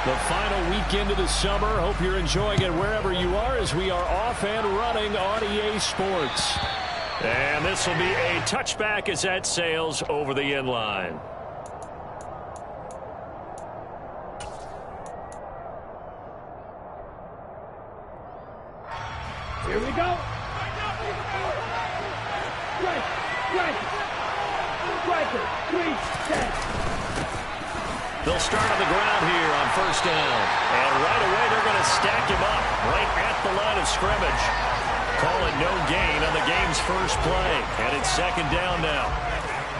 The final weekend of the summer. Hope you're enjoying it wherever you are as we are off and running on EA Sports. And this will be a touchback as that sails over the end line. Here we go. Striker, 3, set. They'll start on the ground here on first down. And right away, they're going to stack him up right at the line of scrimmage. Call it no gain on the game's first play. And it's second down now.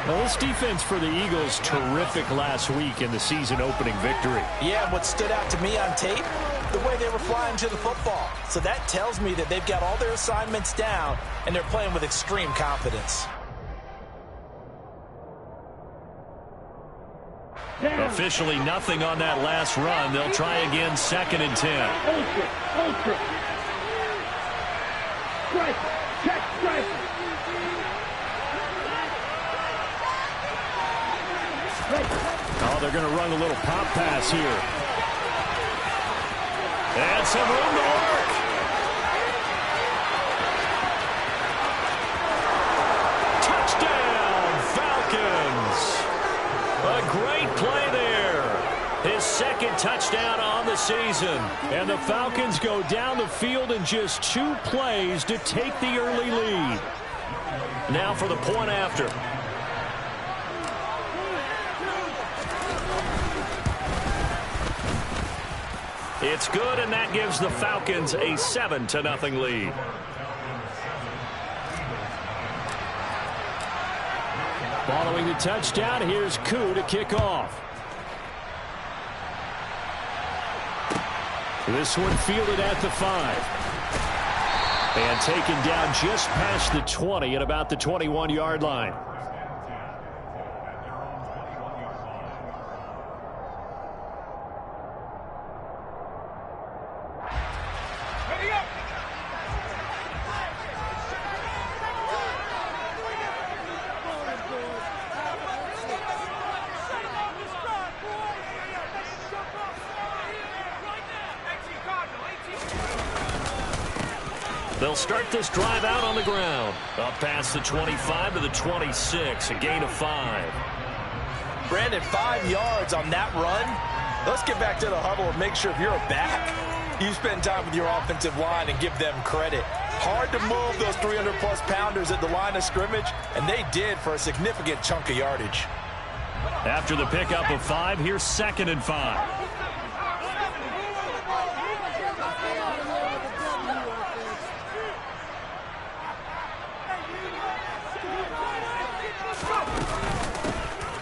Well, this defense for the Eagles, terrific last week in the season-opening victory. Yeah, and what stood out to me on tape, the way they were flying to the football. So that tells me that they've got all their assignments down, and they're playing with extreme confidence. Officially nothing on that last run. They'll try again, 2nd and 10. Ultra. Striker, check striker. Oh, they're going to run a little pop pass here. And some room to work. Touchdown, Falcons. A great play there. His second touchdown on the season. And the Falcons go down the field in just 2 plays to take the early lead. Now for the point after. It's good, and that gives the Falcons a 7-0 lead. Following the touchdown, here's Koo to kick off. This one fielded at the 5. And taken down just past the 20 at about the 21-yard line. They'll start this drive out on the ground. Up past the 25 to the 26, a gain of 5. Brandon, 5 yards on that run. Let's get back to the huddle and make sure if you're a back, you spend time with your offensive line and give them credit. Hard to move those 300-plus pounders at the line of scrimmage, and they did for a significant chunk of yardage. After the pickup of 5, here's 2nd and 5.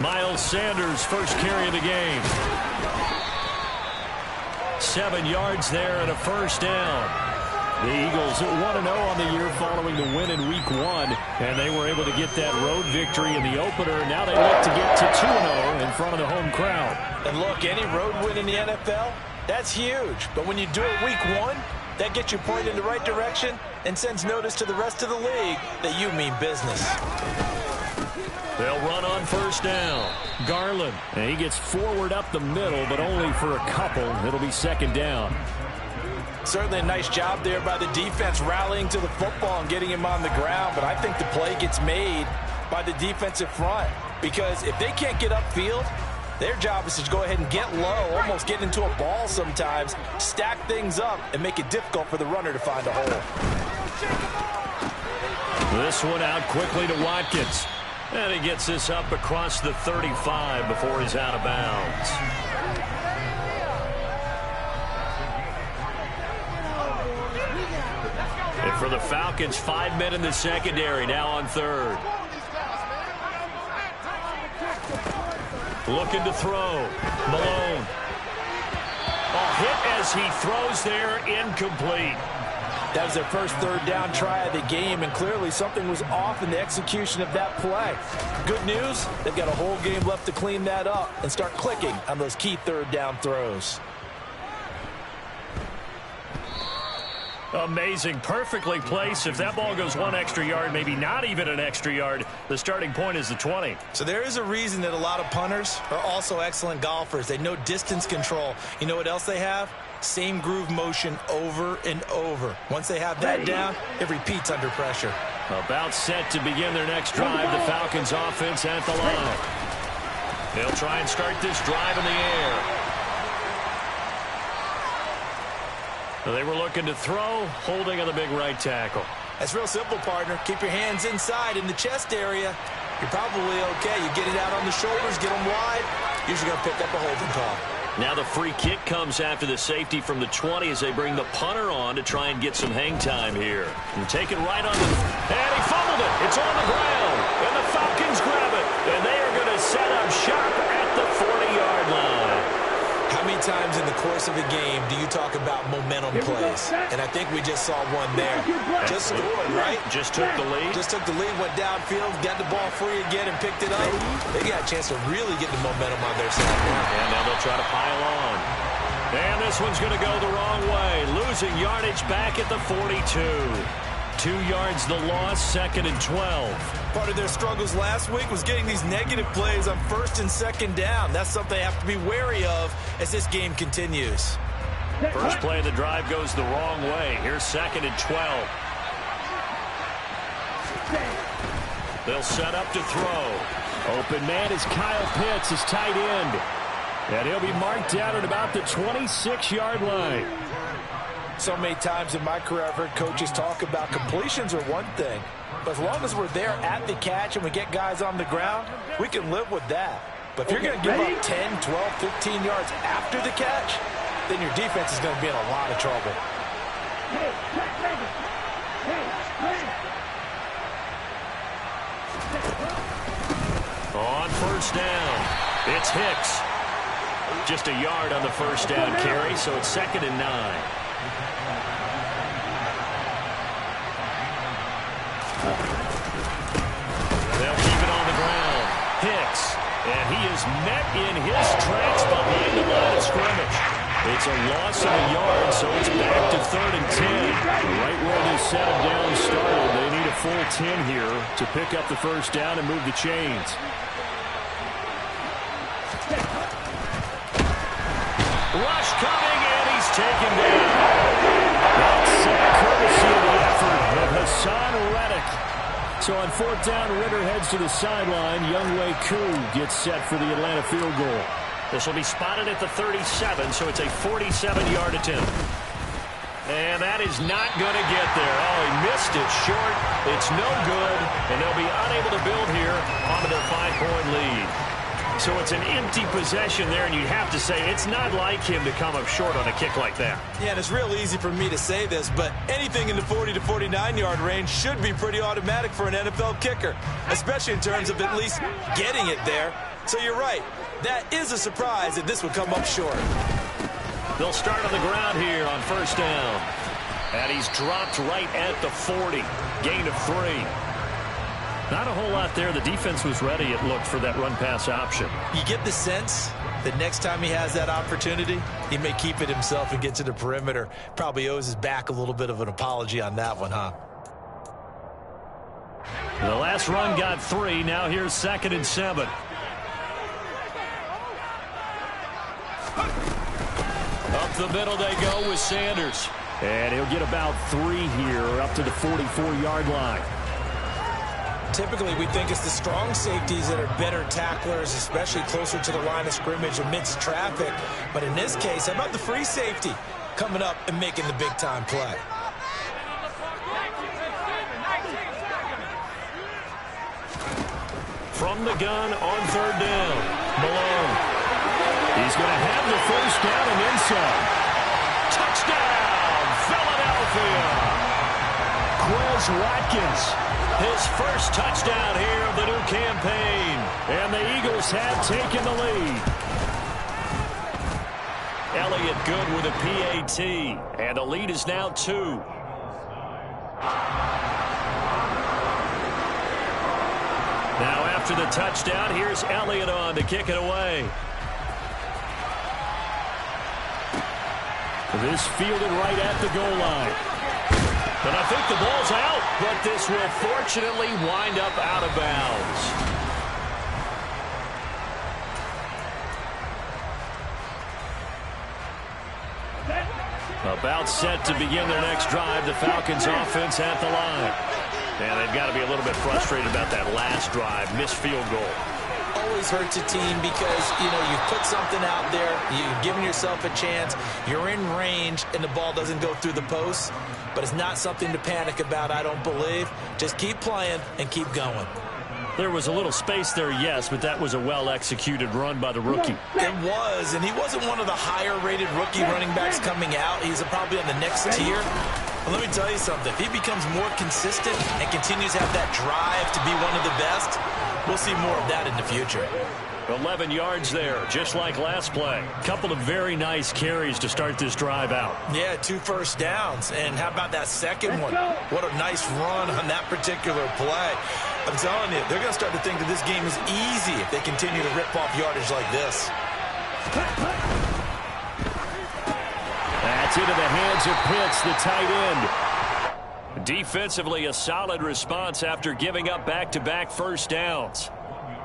Miles Sanders, first carry of the game. 7 yards there and a first down. The Eagles 1-0 on the year following the win in Week 1, and they were able to get that road victory in the opener. Now they look to get to 2-0 in front of the home crowd. And look, any road win in the NFL, that's huge. But when you do it Week 1, that gets you pointed in the right direction and sends notice to the rest of the league that you mean business. They'll run on first down. Garland, and he gets forward up the middle, but only for a couple. It'll be 2nd down. Certainly a nice job there by the defense rallying to the football and getting him on the ground, but I think the play gets made by the defensive front because if they can't get upfield, their job is to go ahead and get low, almost get into a ball sometimes, stack things up, and make it difficult for the runner to find a hole. This one out quickly to Watkins. And he gets this up across the 35 before he's out of bounds. And for the Falcons, 5 men in the secondary, now on 3rd. Looking to throw. Malone. A hit as he throws there, incomplete. That was their first 3rd down try of the game, and clearly something was off in the execution of that play. Good news, they've got a whole game left to clean that up and start clicking on those key 3rd down throws. Amazing. Perfectly placed. If that ball goes 1 extra yard, maybe not even an extra yard, the starting point is the 20. So there is a reason that a lot of punters are also excellent golfers. They know distance control. You know what else they have? Same groove motion over and over. Once they have that down, it repeats under pressure. About set to begin their next drive. The Falcons offense at the line. They'll try and start this drive in the air. They were looking to throw, holding on the big right tackle. That's real simple, partner. Keep your hands inside in the chest area. You're probably okay. You get it out on the shoulders, get them wide. Usually going to pick up a holding call. Now the free kick comes after the safety from the 20 as they bring the punter on to try and get some hang time here. And take it right on the... And he fumbled it. It's on the ground. And the Falcons grab it. And they are going to set up shop at the 40-yard line. How many times in the course of a game do you talk about momentum plays? And I think we just saw one there. Just scored, right? Just took the lead. Just took the lead, went downfield, got the ball free again and picked it up. They got a chance to really get the momentum on their side now. And now they'll try to pile on. And this one's going to go the wrong way. Losing yardage back at the 42. 2 yards the loss, 2nd and 12. Part of their struggles last week was getting these negative plays on 1st and 2nd down. That's something they have to be wary of as this game continues. First play of the drive goes the wrong way. Here's 2nd and 12. They'll set up to throw. Open man is Kyle Pitts, his tight end. And he'll be marked down at about the 26-yard line. So many times in my career I've heard coaches talk about completions are one thing. But as long as we're there at the catch and we get guys on the ground, we can live with that. But if you're going to give up 10, 12, 15 yards after the catch, then your defense is going to be in a lot of trouble. On first down, it's Hicks. Just a yard on the first down carry, so it's 2nd and 9. They'll keep it on the ground. Hicks, and he is met in his tracks behind the line of scrimmage. It's a loss of a yard, so it's back to 3rd and 10. Right where they set him down started. They need a full 10 here to pick up the first down and move the chains. Rush coming, and he's taken down. That's courtesy of the effort of Hassan Reddick. So on 4th down, Ritter heads to the sideline. Younghoe Koo gets set for the Atlanta field goal. This will be spotted at the 37, so it's a 47-yard attempt. And that is not going to get there. Oh, he missed it short. It's no good, and they'll be unable to build here onto their 5-point lead. So it's an empty possession there, and you'd have to say it's not like him to come up short on a kick like that. Yeah, and it's real easy for me to say this, but anything in the 40 to 49-yard range should be pretty automatic for an NFL kicker, especially in terms of at least getting it there. So you're right. That is a surprise that this would come up short. They'll start on the ground here on first down. And he's dropped right at the 40. Gain of 3. Not a whole lot there. The defense was ready, it looked, for that run-pass option. You get the sense that next time he has that opportunity, he may keep it himself and get to the perimeter. Probably owes his back a little bit of an apology on that one, huh? The last run got 3. Now here's 2nd and 7. Up the middle they go with Sanders. And he'll get about 3 here up to the 44-yard line. Typically, we think it's the strong safeties that are better tacklers, especially closer to the line of scrimmage amidst traffic. But in this case, how about the free safety coming up and making the big-time play? From the gun on 3rd down, Malone. He's going to have the first down and then some. Touchdown, Philadelphia. Quez Watkins, his first touchdown here of the new campaign. And the Eagles have taken the lead. Elliott good with a PAT. And the lead is now 2. Now after the touchdown, here's Elliott on to kick it away. This fielded right at the goal line. And I think the ball's out, but this will fortunately wind up out of bounds. About set to begin their next drive, the Falcons offense at the line. And they've got to be a little bit frustrated about that last drive, missed field goal. Always hurts a team because, you put something out there, you've given yourself a chance, you're in range, and the ball doesn't go through the posts. But it's not something to panic about, I don't believe. Just keep playing and keep going. There was a little space there, yes, but that was a well-executed run by the rookie. It was, and he wasn't one of the higher-rated rookie running backs coming out. He's probably on the next tier. But let me tell you something. If he becomes more consistent and continues to have that drive to be one of the best, we'll see more of that in the future. 11 yards there, just like last play. Couple of very nice carries to start this drive out. Yeah, 2 first downs. And how about that second one? What a nice run on that particular play. I'm telling you, they're going to start to think that this game is easy if they continue to rip off yardage like this. That's into the hands of Pitts, the tight end. Defensively, a solid response after giving up back-to-back first downs.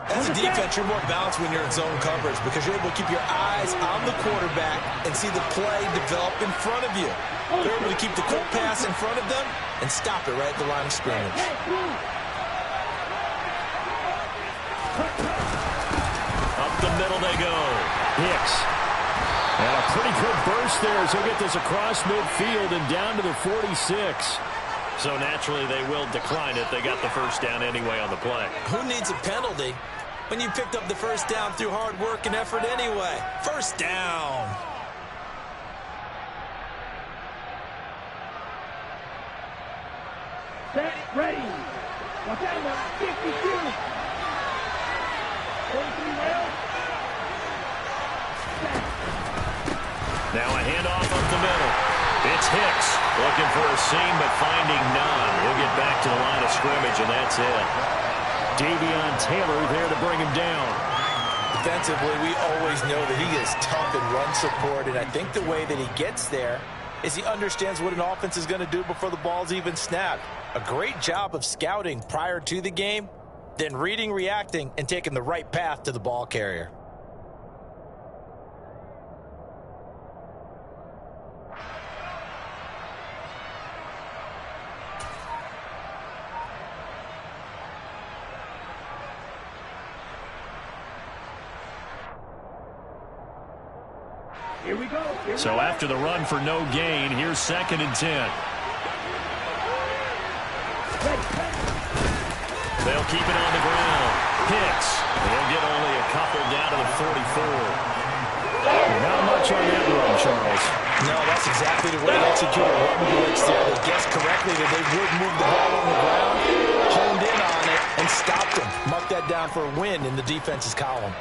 As a defense, you're more balanced when you're in zone coverage because you're able to keep your eyes on the quarterback and see the play develop in front of you. They're able to keep the quick pass in front of them and stop it right at the line of scrimmage. Up the middle they go. Hicks. And a pretty good burst there as he'll get this across midfield and down to the 46. So naturally they will decline it. They got the first down anyway on the play. Who needs a penalty when you picked up the first down through hard work and effort anyway? First down. Set, ready. Watch out now. 52. 43 well. Now a handoff up the middle. It's Hicks looking for a seam but finding none. He'll get back to the line of scrimmage, and that's it. Davion Taylor there to bring him down. Defensively, we always know that he is tough in run support, and I think the way that he gets there is he understands what an offense is going to do before the ball's even snapped. A great job of scouting prior to the game, then reading, reacting, and taking the right path to the ball carrier. Here we go. So after the run for no gain, here's 2nd and 10. They'll keep it on the ground. Hicks. They'll get only a couple down to the 44. Not much on that run, Charles. No, that's exactly the way they executed run blitz there. They guessed correctly that they would move the ball on the ground, honed in on it, and stopped them. Mark that down for a win in the defense's column.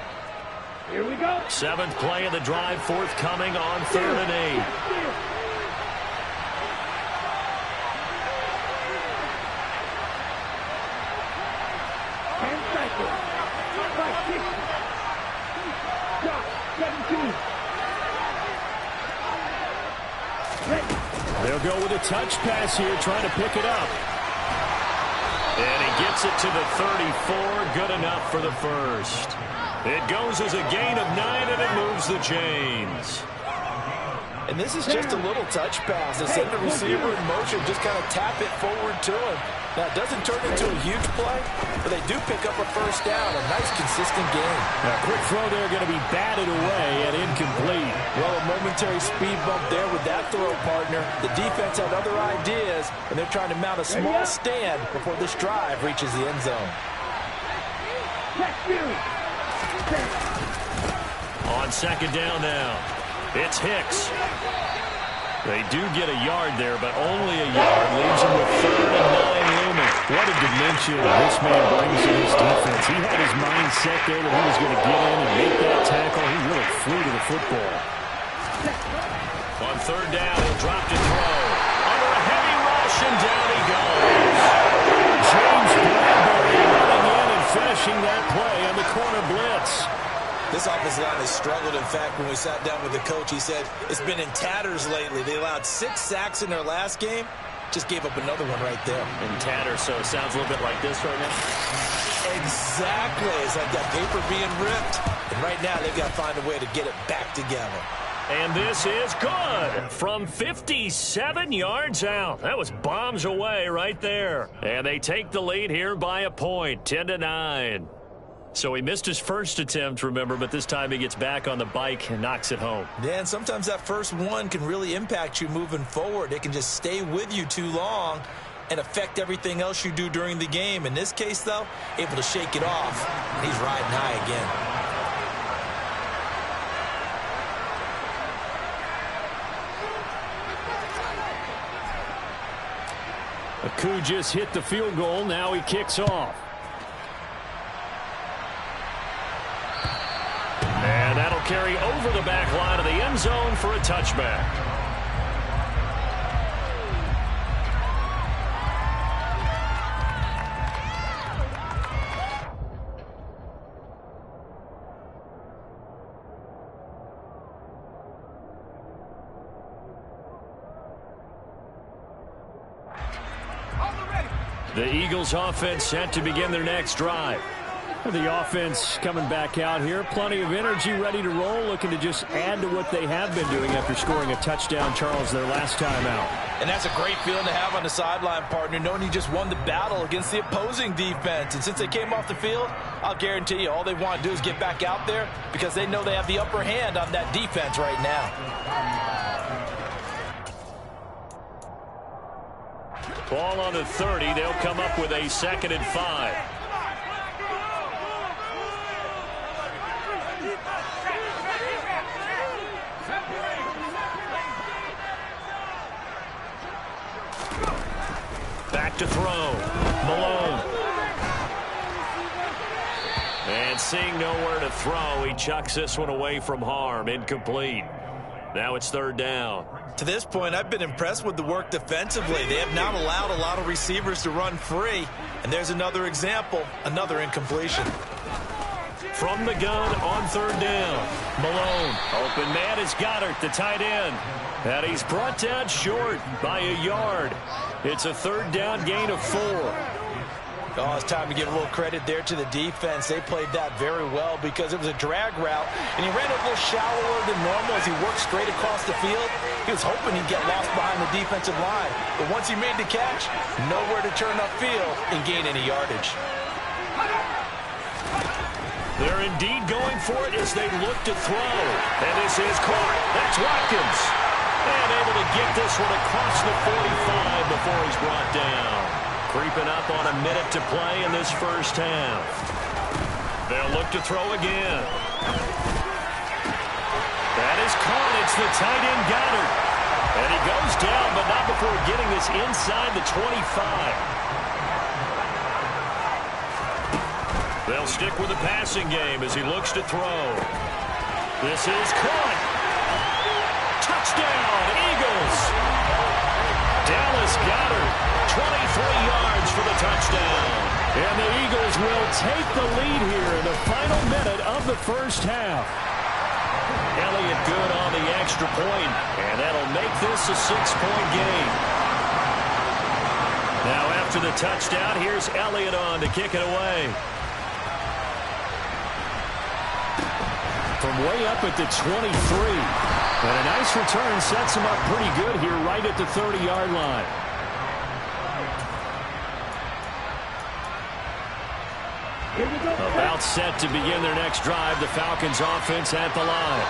Here we go. 7th play of the drive forthcoming on 3rd and 8. They'll go with a touch pass here, trying to pick it up. And he gets it to the 34, good enough for the first. It goes as a gain of 9, and it moves the chains. And this is just a little touch pass. They send the receiver in motion, just kind of tap it forward to him. Now, it doesn't turn into a huge play, but they do pick up a first down. A nice, consistent gain. Now, quick throw there going to be batted away and incomplete. Well, a momentary speed bump there with that throw, partner. The defense had other ideas, and they're trying to mount a small stand before this drive reaches the end zone. On 2nd down now, it's Hicks. They do get a yard there, but only a yard. Leaves him with 3rd and 9 looming. What a dimension this man brings to his defense. He had his mind set there that he was going to get in and make that tackle. He really flew to the football. On 3rd down, he'll drop to throw. Under a heavy rush, and down he goes. James Bradbury running in and finishing that play on the corner blitz. This offensive line has struggled. In fact, when we sat down with the coach, he said it's been in tatters lately. They allowed 6 sacks in their last game, just gave up another one right there. And tatter, so it sounds a little bit like this right now. Exactly. It's like that paper being ripped. And right now, they've got to find a way to get it back together. And this is good from 57 yards out. That was bombs away right there. And they take the lead here by a point, 10-9. So he missed his first attempt, remember, but this time he gets back on the bike and knocks it home. Yeah, and sometimes that first one can really impact you moving forward. It can just stay with you too long and affect everything else you do during the game. In this case, though, able to shake it off. And he's riding high again. Aku just hit the field goal. Now he kicks off. And that'll carry over the back line of the end zone for a touchback. The Eagles offense set to begin their next drive. The offense coming back out here. Plenty of energy, ready to roll, looking to just add to what they have been doing after scoring a touchdown, Charles, their last time out. And that's a great feeling to have on the sideline, partner, knowing you just won the battle against the opposing defense. And since they came off the field, I'll guarantee you all they want to do is get back out there because they know they have the upper hand on that defense right now. Ball on the 30. They'll come up with a 2nd and 5. Back to throw. Malone. And seeing nowhere to throw, he chucks this one away from harm. Incomplete. Now it's 3rd down. To this point, I've been impressed with the work defensively. They have not allowed a lot of receivers to run free. And there's another example, another incompletion. From the gun on 3rd down. Malone. Open man is Goddard, the tight end. And he's brought down short by a yard. It's a 3rd down gain of 4. Oh, it's time to give a little credit there to the defense. They played that very well because it was a drag route, and he ran a little shallower than normal as he worked straight across the field. He was hoping he'd get lost behind the defensive line, but once he made the catch, nowhere to turn upfield and gain any yardage. They're indeed going for it as they look to throw, and this is caught. That's Watkins. And able to get this one across the 45 before he's brought down. Creeping up on a minute to play in this first half. They'll look to throw again. That is caught. It's the tight end Goddard. And he goes down, but not before getting this inside the 25. They'll stick with the passing game as he looks to throw. This is caught. Touchdown, Eagles. Dallas Goedert, 23 yards for the touchdown. And the Eagles will take the lead here in the final minute of the first half. Elliott good on the extra point, and that'll make this a 6-point game. Now after the touchdown, here's Elliott on to kick it away. From way up at the 23. And a nice return sets him up pretty good here right at the 30-yard line. About set to begin their next drive, the Falcons offense at the line.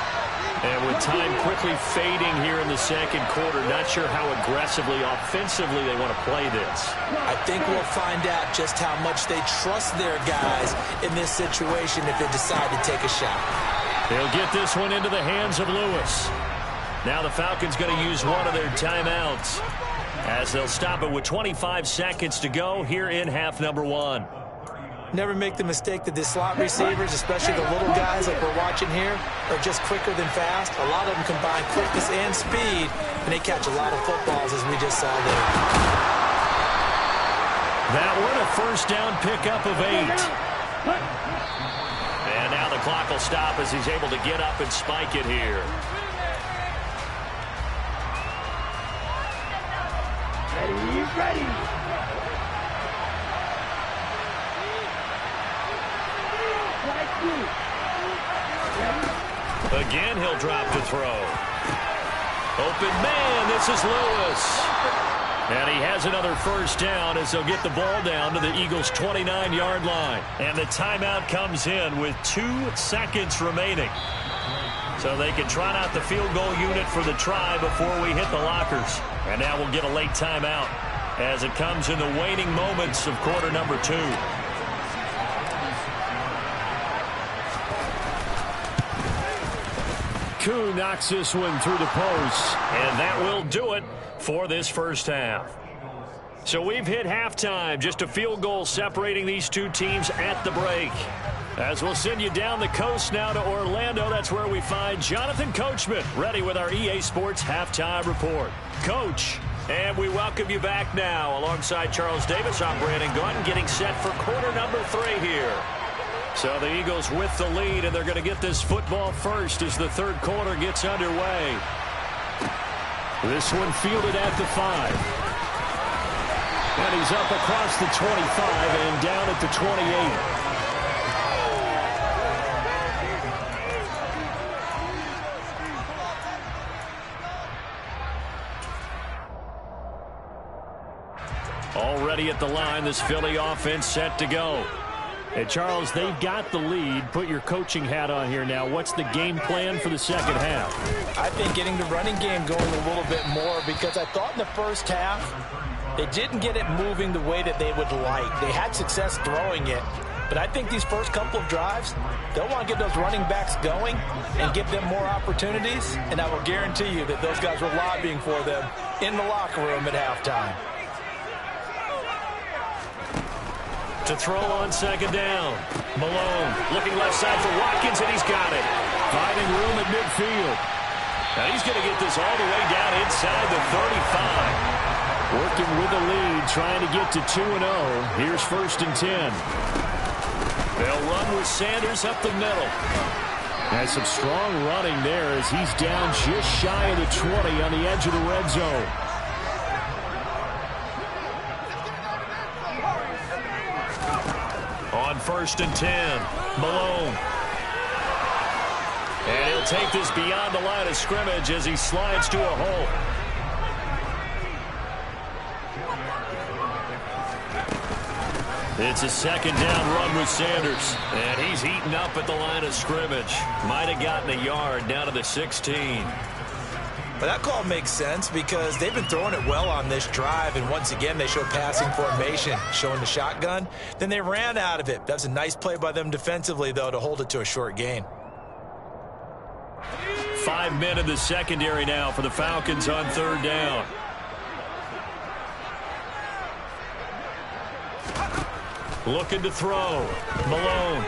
And with time quickly fading here in the second quarter, not sure how aggressively, offensively they want to play this. I think we'll find out just how much they trust their guys in this situation if they decide to take a shot. They'll get this one into the hands of Lewis. Now the Falcons going to use one of their timeouts as they'll stop it with 25 seconds to go here in half number 1. Never make the mistake that the slot receivers, especially the little guys like we're watching here, are just quicker than fast. A lot of them combine quickness and speed, and they catch a lot of footballs as we just saw there. That one a first down pickup of 8. And now the clock will stop as he's able to get up and spike it here. Ready? Ready. Again, he'll drop to throw. Open man, this is Lewis. And he has another first down as they'll get the ball down to the Eagles' 29-yard line. And the timeout comes in with 2 seconds remaining. So they can trot out the field goal unit for the try before we hit the lockers. And now we'll get a late timeout as it comes in the waning moments of quarter number 2. Koo knocks this one through the post, and that will do it for this first half. So we've hit halftime, just a field goal separating these two teams at the break. As we'll send you down the coast now to Orlando, that's where we find Jonathan Coachman, ready with our EA Sports Halftime Report. Coach, and we welcome you back now. Alongside Charles Davis, I'm Brandon Gunn, getting set for quarter number 3 here. So the Eagles with the lead, and they're going to get this football first as the third quarter gets underway. This one fielded at the 5. And he's up across the 25 and down at the 28. Already at the line, this Philly offense set to go. And Charles, they've got the lead. Put your coaching hat on here now. What's the game plan for the second half? I think getting the running game going a little bit more, because I thought in the first half they didn't get it moving the way that they would like. They had success throwing it, but I think these first couple of drives, they'll want to get those running backs going and give them more opportunities, and I will guarantee you that those guys were lobbying for them in the locker room at halftime. To throw on second down. Malone looking left side for Watkins, and he's got it. Finding room at midfield. Now he's going to get this all the way down inside the 35. Working with the lead, trying to get to 2-0. Here's 1st and 10. They'll run with Sanders up the middle. Has some strong running there as he's down just shy of the 20 on the edge of the red zone. On 1st and 10, Malone. And he'll take this beyond the line of scrimmage as he slides to a hole. It's a second down run with Sanders. And he's eaten up at the line of scrimmage. Might have gotten a yard down to the 16. But that call makes sense because they've been throwing it well on this drive, and once again they show passing formation, showing the shotgun. Then they ran out of it. That's a nice play by them defensively, though, to hold it to a short gain. 5 men in the secondary now for the Falcons on 3rd down. Looking to throw. Malone.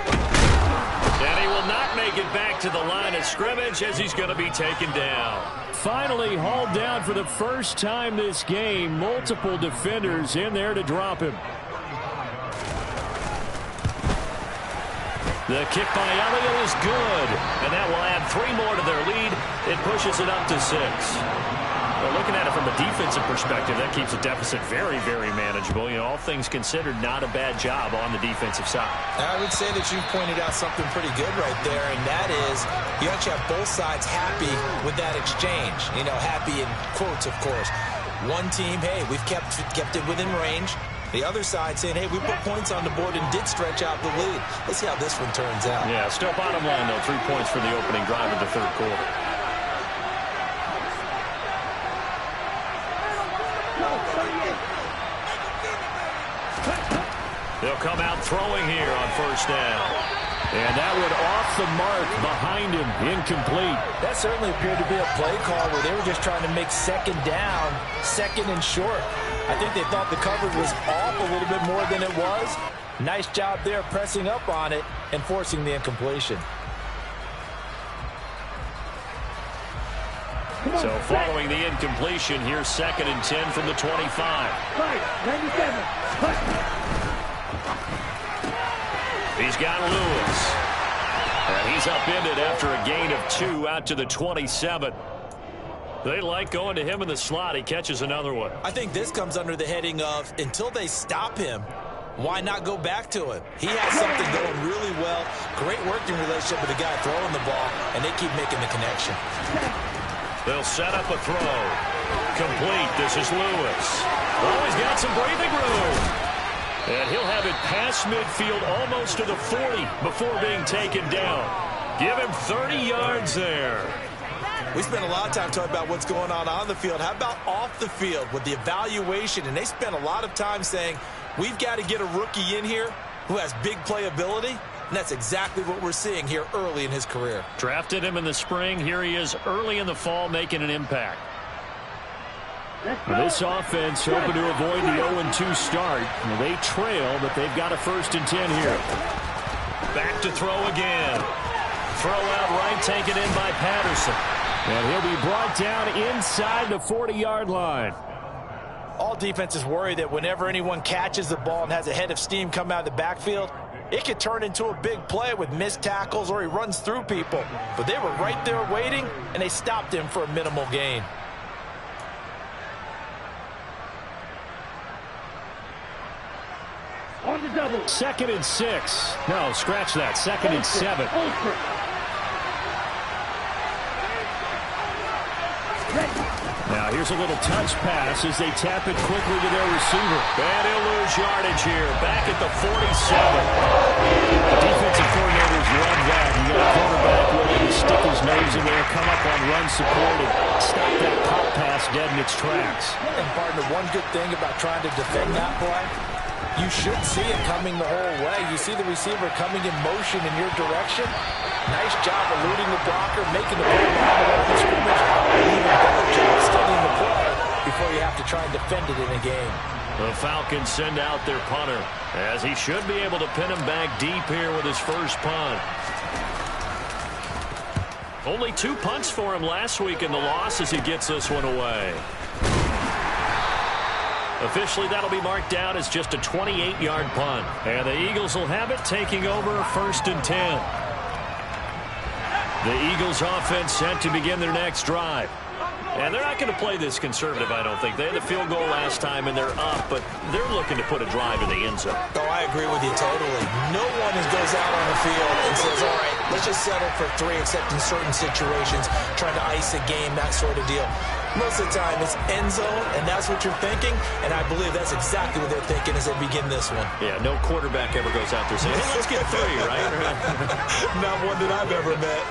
And he will not make it back to the line of scrimmage as he's going to be taken down. Finally hauled down for the first time this game. Multiple defenders in there to drop him. The kick by Elliott is good. And that will add 3 more to their lead. It pushes it up to 6. Well, looking at it from a defensive perspective, that keeps the deficit very, very manageable. You know, all things considered, not a bad job on the defensive side. I would say that you've pointed out something pretty good right there, and that is you actually have both sides happy with that exchange. You know, happy in quotes, of course. One team, hey, we've kept it within range. The other side saying, hey, we put points on the board and did stretch out the lead. Let's see how this one turns out. Yeah, still bottom line, though, 3 points for the opening drive of the third quarter. They'll come out throwing here on 1st down. And that one off the mark behind him, incomplete. That certainly appeared to be a play call where they were just trying to make second down, 2nd and short. I think they thought the coverage was off a little bit more than it was. Nice job there pressing up on it and forcing the incompletion. So following the incompletion, here's 2nd and 10 from the 25. Right, 97. He's got Lewis. And he's upended after a gain of 2 out to the 27. They like going to him in the slot. He catches another one. I think this comes under the heading of until they stop him, why not go back to him? He has something going really well. Great working relationship with the guy throwing the ball, and they keep making the connection. They'll set up a throw. Complete. This is Lewis. Oh, he's got some breathing room. And he'll have it past midfield almost to the 40 before being taken down. Give him 30 yards there. We spent a lot of time talking about what's going on the field. How about off the field with the evaluation? And they spent a lot of time saying, we've got to get a rookie in here who has big playability. And that's exactly what we're seeing here early in his career. Drafted him in the spring. Here he is early in the fall making an impact. This offense hoping to avoid the 0-2 start. They trail, but they've got a 1st and 10 here. Back to throw again. Throw out right, taken in by Patterson. And he'll be brought down inside the 40-yard line. All defenses worry that whenever anyone catches the ball and has a head of steam come out of the backfield, it could turn into a big play with missed tackles or he runs through people. But they were right there waiting, and they stopped him for a minimal gain. On the double. 2nd and 6. No, scratch that. 2nd and 7. Now here's a little touch pass as they tap it quickly to their receiver. And he'll lose yardage here. Back at the 47. Defensive coordinators love that. You got a quarterback willing to stick his nose in there, come up on run support, and stop that pop pass dead in its tracks. And partner, one good thing about trying to defend that play, you should see it coming the whole way. You see the receiver coming in motion in your direction. Nice job eluding the blocker, making the play around the line of scrimmage. Even better job studying the play before you have to try and defend it in a game. The Falcons send out their punter, as he should be able to pin him back deep here with his first punt. Only 2 punts for him last week in the loss as he gets this one away. Officially, that'll be marked down as just a 28-yard punt. And the Eagles will have it, taking over 1st and 10. The Eagles offense set to begin their next drive. And they're not going to play this conservative, I don't think. They had a field goal last time, and they're up, but they're looking to put a drive in the end zone. Oh, I agree with you totally. No one goes out on the field and says, all right, let's just settle for 3, except in certain situations, trying to ice a game, that sort of deal. Most of the time, it's end zone, and that's what you're thinking, and I believe that's exactly what they're thinking as they begin this one. Yeah, no quarterback ever goes out there saying, hey, let's get 3, right? Not one that I've ever met.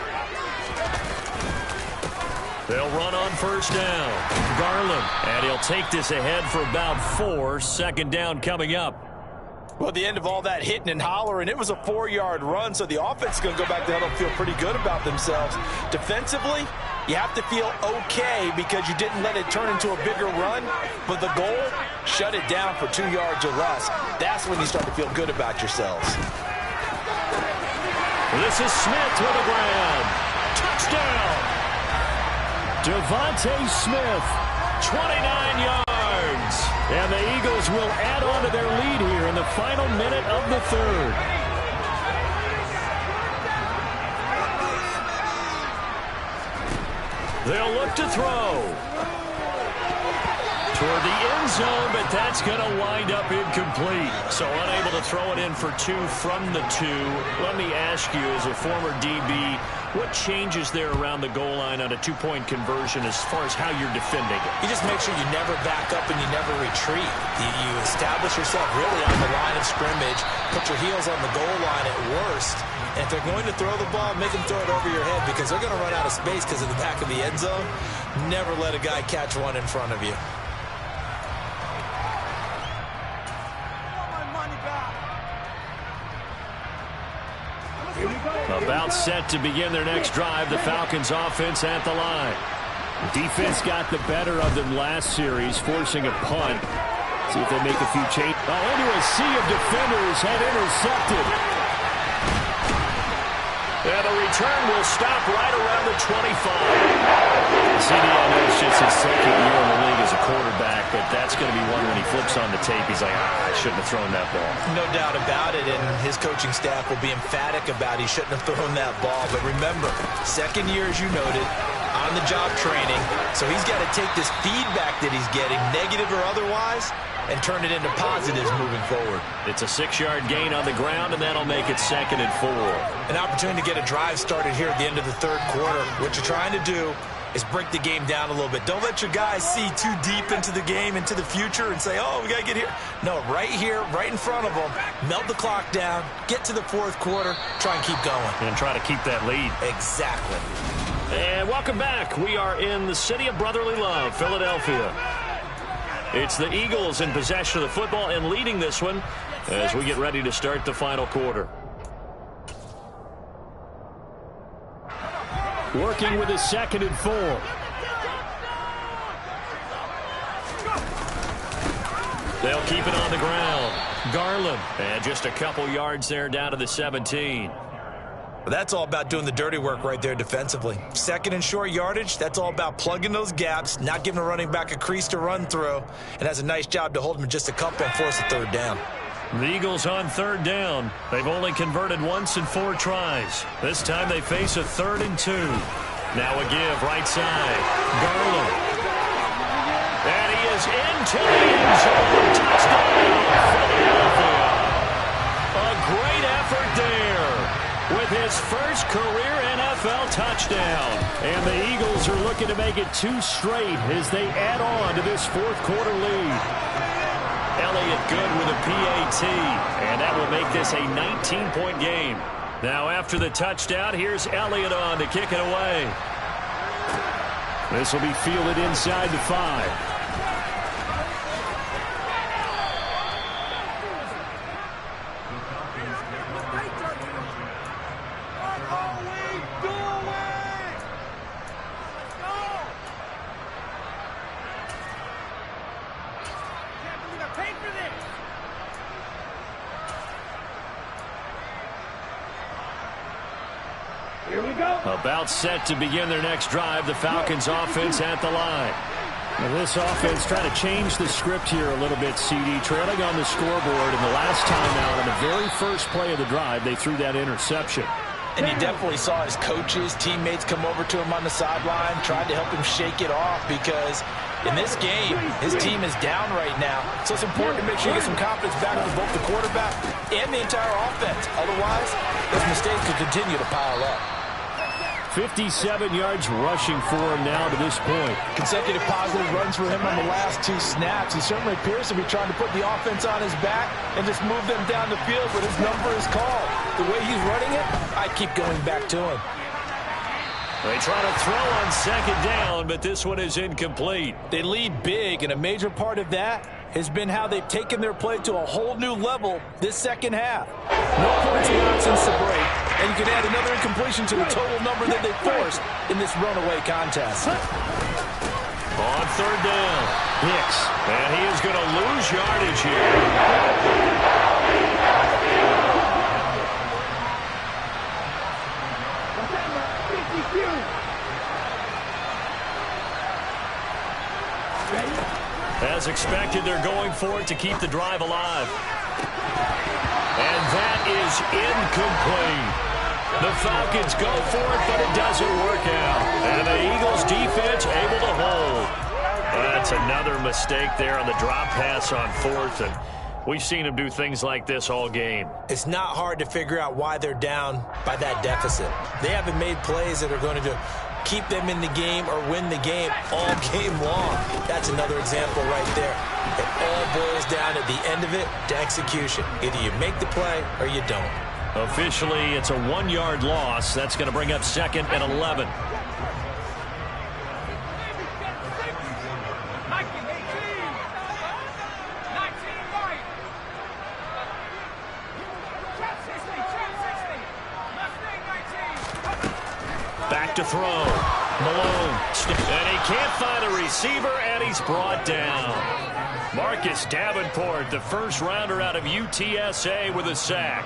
They'll run on 1st down. Garland, and he'll take this ahead for about 4. 2nd down coming up. Well, at the end of all that hitting and hollering, it was a 4-yard run, so the offense is going to go back to huddle and feel pretty good about themselves. Defensively, you have to feel okay because you didn't let it turn into a bigger run, but the goal, shut it down for 2 yards or less. That's when you start to feel good about yourselves. This is Smith to the ground. Touchdown! Devontae Smith, 29 yards. And the Eagles will add on to their lead here in the final minute of the 3rd. They'll look to throw. Toward the end zone, but that's going to wind up incomplete. So unable to throw it in for 2 from the 2. Let me ask you, as a former DB, what changes there around the goal line on a 2-point conversion as far as how you're defending it? You just make sure you never back up and you never retreat. You establish yourself really on the line of scrimmage, put your heels on the goal line at worst, and if they're going to throw the ball, make them throw it over your head because they're going to run out of space because of the back of the end zone. Never let a guy catch one in front of you. About set to begin their next drive. The Falcons offense at the line. Defense got the better of them last series, forcing a punt. See if they make a few changes. Oh, into a sea of defenders, had intercepted. And the return will stop right around the 25. CDL knows just his 2nd year in the league as a quarterback, but that's going to be one when he flips on the tape. He's like, I shouldn't have thrown that ball. No doubt about it, and his coaching staff will be emphatic about he shouldn't have thrown that ball. But remember, 2nd year, as you noted, on-the-job training. So he's got to take this feedback that he's getting, negative or otherwise, and turn it into positives moving forward. It's a 6-yard gain on the ground, and that'll make it 2nd and 4. An opportunity to get a drive started here at the end of the third quarter. What you're trying to do is break the game down a little bit. Don't let your guys see too deep into the game, into the future, and say, oh, we got to get here. No, right here, right in front of them, melt the clock down, get to the fourth quarter, try and keep going. And try to keep that lead. Exactly. And welcome back. We are in the city of brotherly love, Philadelphia. It's the Eagles in possession of the football and leading this one as we get ready to start the final quarter. Working with a 2nd and 4. They'll keep it on the ground. Garland, and just a couple yards there down to the 17. Well, that's all about doing the dirty work right there defensively. 2nd and short yardage, that's all about plugging those gaps, not giving a running back a crease to run through, and has a nice job to hold him just a couple and force a 3rd down. The Eagles on 3rd down. They've only converted once in 4 tries. This time they face a 3rd and 2. Now a give right side. Garland. And he is into the end zone. Touchdown, Philadelphia. A great effort there with his first career NFL touchdown. And the Eagles are looking to make it 2 straight as they add on to this 4th quarter lead. Elliott good with a PAT, and that will make this a 19-point game. Now after the touchdown, here's Elliott on to kick it away. This will be fielded inside the 5. About set to begin their next drive. The Falcons offense at the line. Now this offense trying to change the script here a little bit, CD. Trailing on the scoreboard, and the last time out on the very first play of the drive, they threw that interception. And you definitely saw his coaches, teammates come over to him on the sideline, tried to help him shake it off because in this game, his team is down right now. So it's important to make sure you get some confidence back to both the quarterback and the entire offense. Otherwise, those mistakes could continue to pile up. 57 yards rushing for him now to this point. Consecutive positive runs for him on the last 2 snaps. He certainly appears to be trying to put the offense on his back and just move them down the field, but his number is called. The way he's running it, I keep going back to him. They try to throw on 2nd down, but this one is incomplete. They lead big, and a major part of that has been how they've taken their play to a whole new level this second half. No points allowed since the break, and you can add another incompletion to the total number that they forced in this runaway contest. On 3rd down, Hicks, and he is going to lose yardage here. As expected, they're going for it to keep the drive alive. And that is incomplete. The Falcons go for it, but it doesn't work out. And the Eagles defense able to hold. That's another mistake there on the drop pass on 4th, and we've seen them do things like this all game. It's not hard to figure out why they're down by that deficit. They haven't made plays that are going to keep them in the game or win the game all game long. That's another example right there. It all boils down at the end of it to execution. Either you make the play or you don't. Officially, it's a 1-yard loss. That's going to bring up 2nd and 11. Back to throw. Malone. And he can't find a receiver, and he's brought down. Marcus Davenport, the first rounder out of UTSA, with a sack.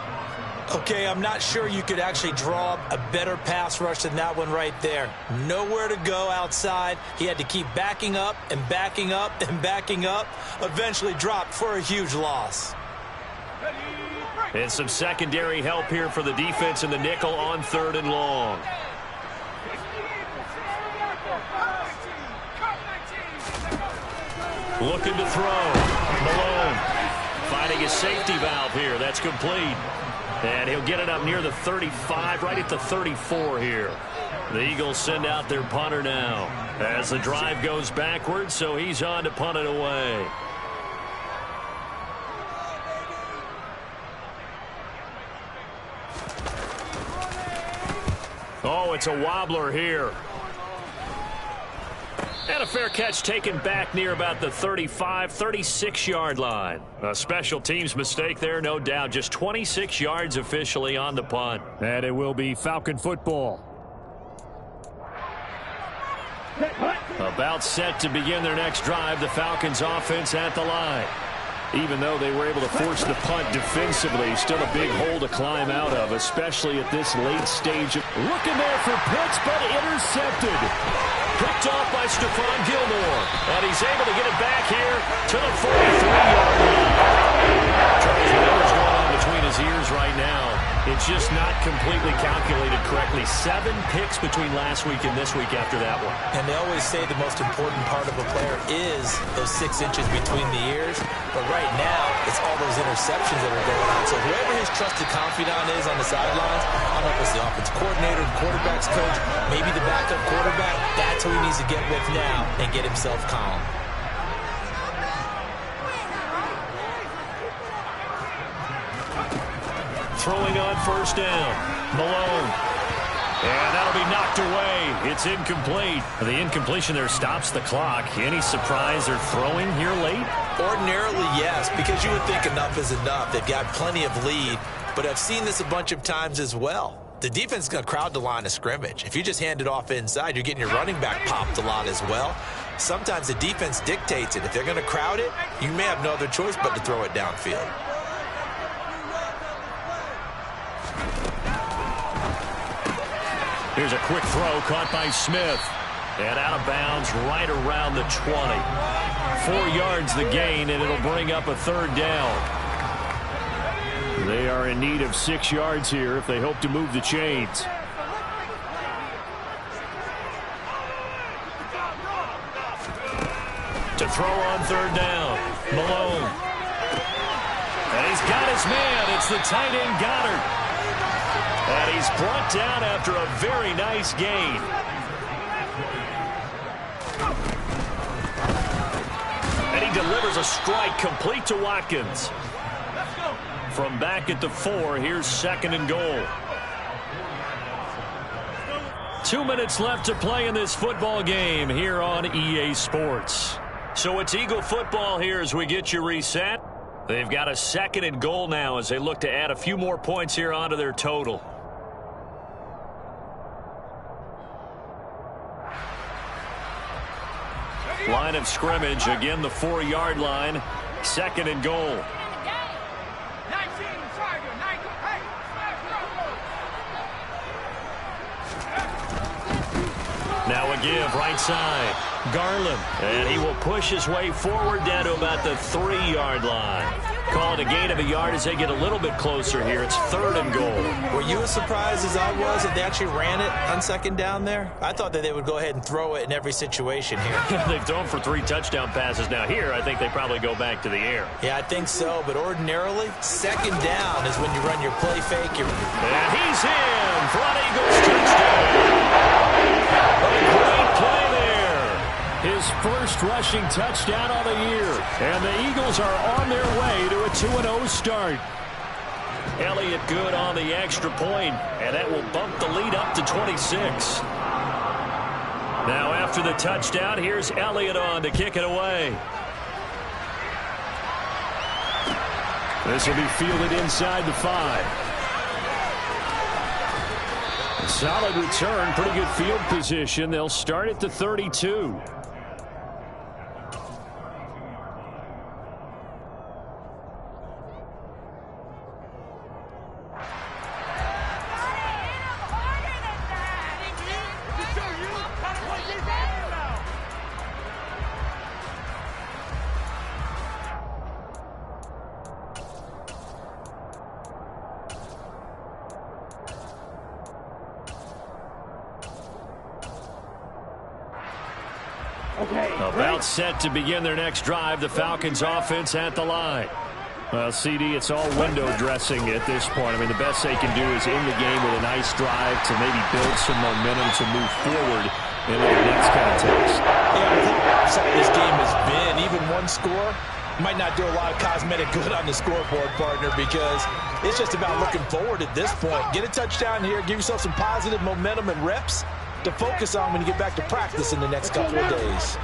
Okay, I'm not sure you could actually draw a better pass rush than that one right there. Nowhere to go outside. He had to keep backing up and backing up and backing up. Eventually dropped for a huge loss. And some secondary help here for the defense in the nickel on 3rd and long. Looking to throw. Malone finding his safety valve here. That's complete. And he'll get it up near the 35, right at the 34 here. The Eagles send out their punter now as the drive goes backwards, so he's on to punt it away. Oh, it's a wobbler here. And a fair catch taken back near about the 35, 36-yard line. A special teams mistake there, no doubt. Just 26 yards officially on the punt. And it will be Falcon football. About set to begin their next drive, the Falcons offense at the line. Even though they were able to force the punt defensively, still a big hole to climb out of, especially at this late stage. Looking there for Pitts, but intercepted. Picked off by Stephon Gilmore. And he's able to get it back here to the 43-yard line. Charles, whatever's going on between his ears right now, it's just not completely calculated correctly. 7 picks between last week and this week after that one. And they always say the most important part of a player is those 6 inches between the ears. But right now, it's all those interceptions that are going on. So whoever his trusted confidant is on the sidelines, I don't know if it's the offensive coordinator, the quarterback's coach, maybe the backup quarterback, that's who he needs to get with now and get himself calm. Throwing on first down. Malone. And that'll be knocked away. It's incomplete. The incompletion there stops the clock. Any surprise they're throwing here late? Ordinarily, yes, because you would think enough is enough. They've got plenty of lead, but I've seen this a bunch of times as well. The defense is going to crowd the line of scrimmage. If you just hand it off inside, you're getting your running back popped a lot as well. Sometimes the defense dictates it. If they're going to crowd it, you may have no other choice but to throw it downfield. Here's a quick throw caught by Smith. And out of bounds right around the 20. 4 yards the gain, and it'll bring up a third down. They are in need of 6 yards here if they hope to move the chains. To throw on third down. Malone. And he's got his man. It's the tight end Goddard. And he's brought down after a very nice gain. And he delivers a strike complete to Watkins. From back at the 4, here's 2nd and goal. 2 minutes left to play in this football game here on EA Sports. So it's Eagle football here as we get you reset. They've got a 2nd and goal now as they look to add a few more points here onto their total. Line of scrimmage, again the 4-yard line. 2nd and goal. Now a give, right side. Garland. And he will push his way forward down to about the 3-yard line. Call it a gain of a yard as they get a little bit closer here. It's 3rd and goal. Were you as surprised as I was that they actually ran it on 2nd down there? I thought that they would go ahead and throw it in every situation here. They've thrown for 3 touchdown passes. Now here, I think they probably go back to the air. Yeah, I think so. But ordinarily, 2nd down is when you run your play fake. And he's in for an Eagles touchdown. A great play there. His first rushing touchdown of the year. And the Eagles are on their way to a 2-0 start. Elliott good on the extra point, and that will bump the lead up to 26. Now after the touchdown, here's Elliott on to kick it away. This will be fielded inside the 5. Solid return, pretty good field position. They'll start at the 32. About set to begin their next drive, the Falcons offense at the line. Well, CD, it's all window dressing at this point. I mean, the best they can do is in the game with a nice drive to maybe build some momentum to move forward into the next context. Yeah, I think some of this game has been even one score might not do a lot of cosmetic good on the scoreboard, partner, because it's just about looking forward at this point. Get a touchdown here, give yourself some positive momentum and reps to focus on when you get back to practice in the next couple of days.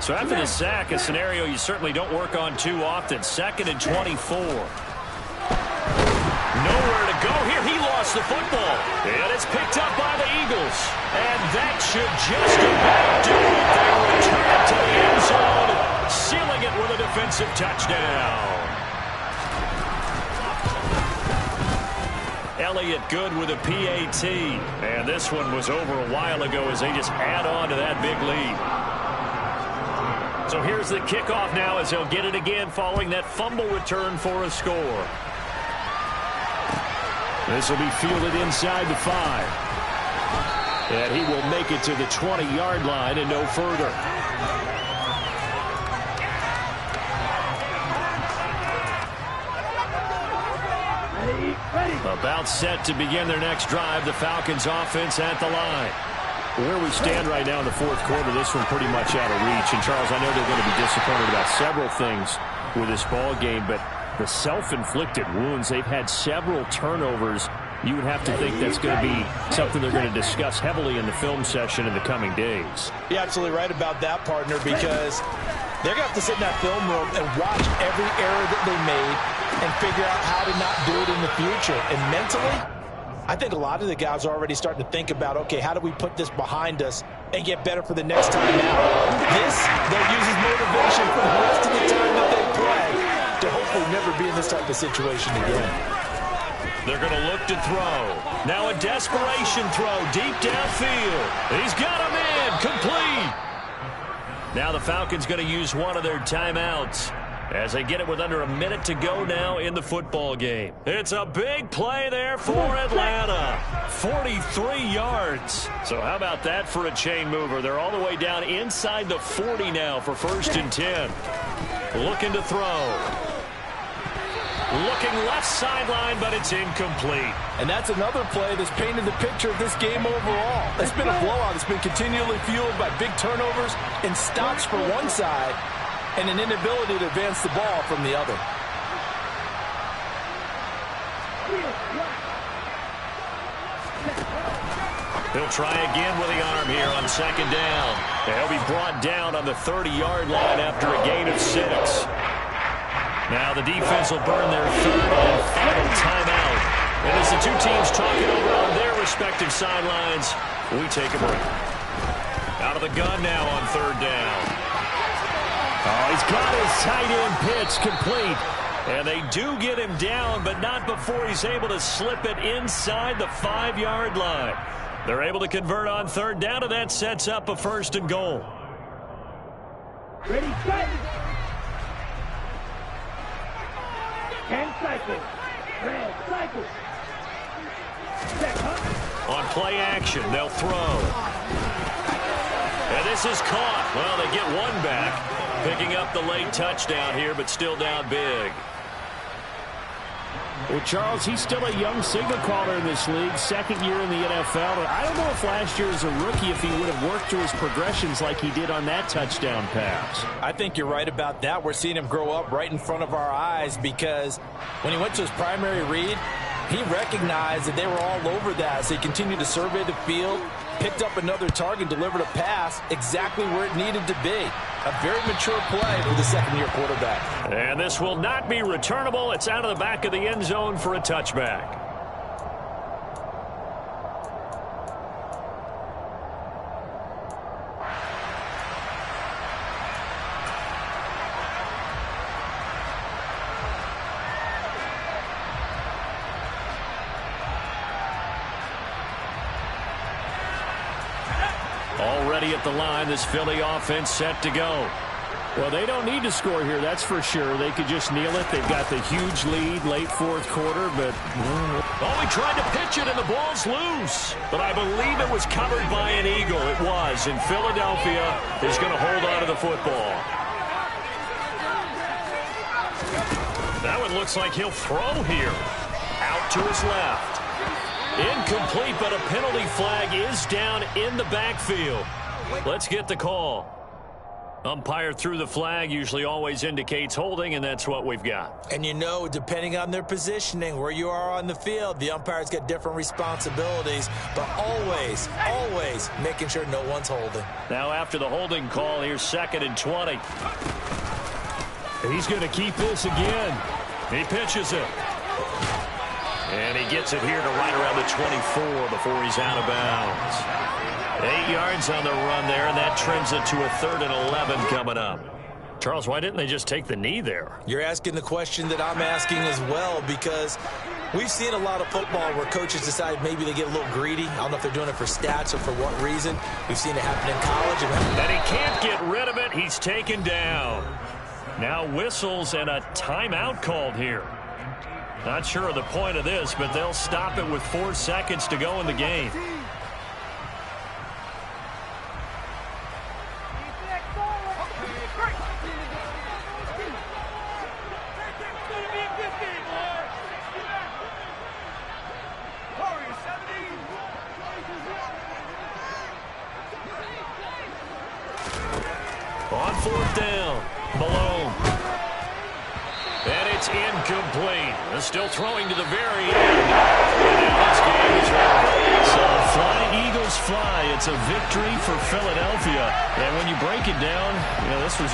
So after the sack, a scenario you certainly don't work on too often. 2nd and 24. Nowhere to go here. He lost the football. And it's picked up by the Eagles. And that should just about do it. They return it to the end zone, sealing it with a defensive touchdown. Elliott good with a PAT. And this one was over a while ago as they just add on to that big lead. So here's the kickoff now as he'll get it again following that fumble return for a score. This will be fielded inside the 5. And he will make it to the 20-yard line and no further. About set to begin their next drive, the Falcons offense at the line. Where we stand right now in the 4th quarter, this one pretty much out of reach. And, Charles, I know they're going to be disappointed about several things with this ball game, but the self-inflicted wounds, they've had several turnovers. You would have to think that's going to be something they're going to discuss heavily in the film session in the coming days. You're absolutely right about that, partner, because they're going to have to sit in that film room and watch every error that they made and figure out how to not do it in the future. And mentally, I think a lot of the guys are already starting to think about, okay, how do we put this behind us and get better for the next time out? This, they'll use as motivation for the rest of the time that they play to hopefully never be in this type of situation again. They're going to look to throw. Now a desperation throw deep downfield. He's got him in. Complete. Now the Falcons going to use one of their timeouts as they get it with under a minute to go now in the football game. It's a big play there for Atlanta. 43 yards. So how about that for a chain mover? They're all the way down inside the 40 now for 1st and 10. Looking to throw. Looking left sideline, but it's incomplete. And that's another play that's painted the picture of this game overall. It's been a blowout. It's been continually fueled by big turnovers and stops for one side and an inability to advance the ball from the other. He'll try again with the arm here on 2nd down. He'll be brought down on the 30-yard line after a gain of 6. Now the defense will burn their 3rd and final timeout. And as the two teams talk it over on their respective sidelines, we take a break. Out of the gun now on 3rd down. Oh, he's got his tight end pitch complete. And they do get him down, but not before he's able to slip it inside the 5-yard line. They're able to convert on 3rd down, and that sets up a 1st and goal. Ready, set. 10 cycles. Red cycle. Set, huh? On play action, they'll throw. And this is caught. Well, they get one back. Picking up the late touchdown here, but still down big. Well, Charles, he's still a young signal caller in this league, 2nd year in the NFL. And I don't know if last year as a rookie if he would have worked through his progressions like he did on that touchdown pass. I think you're right about that. We're seeing him grow up right in front of our eyes because when he went to his primary read, he recognized that they were all over that. So he continued to survey the field, picked up another target, delivered a pass exactly where it needed to be. A very mature play for the 2nd-year quarterback. And this will not be returnable. It's out of the back of the end zone for a touchback. Already at the line, this Philly offense set to go. Well, they don't need to score here, that's for sure. They could just kneel it. They've got the huge lead late fourth quarter, but... Oh, he tried to pitch it, and the ball's loose. But I believe it was covered by an Eagle. It was, and Philadelphia is going to hold on to the football. That one looks like he'll throw here. Out to his left. Incomplete, but a penalty flag is down in the backfield. Let's get the call. Umpire threw the flag, usually always indicates holding, and that's what we've got. And you know, depending on their positioning, where you are on the field, the umpire's got different responsibilities, but always, always making sure no one's holding. Now after the holding call, here's 2nd and 20. He's going to keep this again. He pitches it. And he gets it here to right around the 24 before he's out of bounds. 8 yards on the run there, and that trims it to a 3rd and 11 coming up. Charles, why didn't they just take the knee there? You're asking the question that I'm asking as well, because we've seen a lot of football where coaches decide maybe they get a little greedy. I don't know if they're doing it for stats or for what reason. We've seen it happen in college. And he can't get rid of it. He's taken down. Now whistles and a timeout called here. Not sure of the point of this, but they'll stop it with 4 seconds to go in the game. On 4th down, Malone. And it's incomplete. They're still throwing to the very end. And now this game is over. So fly, Eagles fly. It's a victory for Philadelphia. And when you break it down, this was